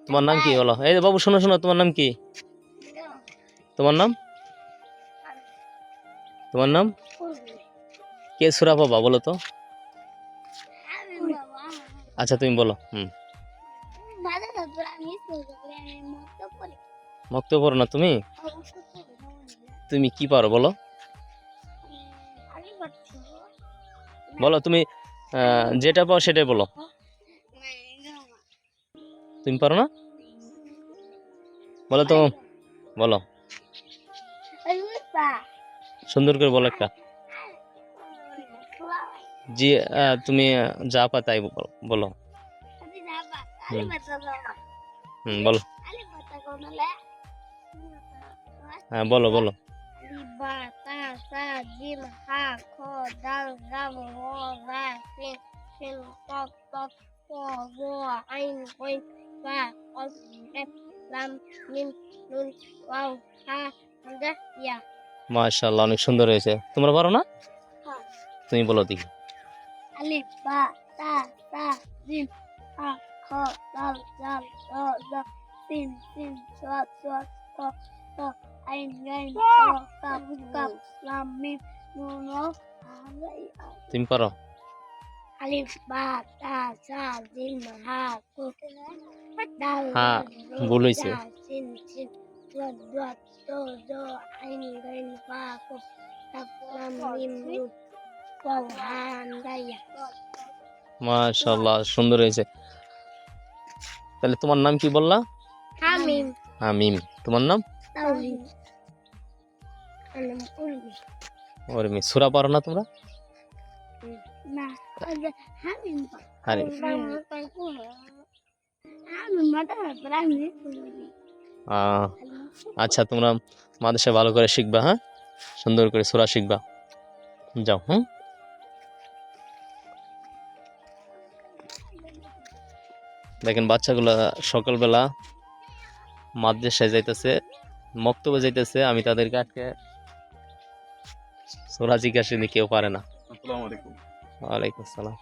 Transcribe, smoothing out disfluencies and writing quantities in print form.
তোমার নাম কি বলো? এই যে বাবু শোনো শোনো, তোমার নাম কি? তোমার নাম? তোমার নাম? কে সুরা বাবা বলো তো? আচ্ছা তুমি বলো। মক্ত পড়ো না তুমি? তুমি কি পারো বলো? বলো তুমি যেটা পাও সেটাই বলো। তুমি পারো না? বলো তো, বলো সুন্দর করে বলো একটা। জি তুমি যা পা তাই বলো। বলো। হ্যাঁ বলো বলো। ba ta sa jim ha kho dal ram ro ra sin sin kok kok ko go ain oin ba os ep lam mim nun wow ha da ya মাশাআল্লাহ, অনেক সুন্দর হয়েছে। তোমরা পারো না? তুমি বলো দেখি। alif ba ta sa jim ha kho dal ram ro ra sin sin kok kok kok ko ain oin ba kap lam mim nun wow তুমি পারো? alif ba ta sa jim ha kho dal হ্যাঁ ভুল হয়েছে। sin sin dot dot do do ain oin ba kap lam mim nun wow ha da ya মাশাআল্লাহ, সুন্দর হয়েছে। তাহলে তোমার নাম কি বললা? hamim হামিম। তোমার নাম? tauhid alam ulmi ওরমি। সূরা পারো না তোমরা? na hamim আরে hamim mata berani আচ্ছা, তোমরা মাদ্রাসায় ভালো করে শিখবা, হ্যাঁ সুন্দর করে সূরা শিখবা। যাও। দেখেন বাচ্চাগুলা সকালবেলা মাদ্রাসায় যাইতেছে, মক্তবে যাইতেছে, আমি তাদেরকে আজকে সূরা জিজ্ঞাসা কেউ পারে না। আসসালামু আলাইকুম। ওয়ালাইকুম আসসালাম।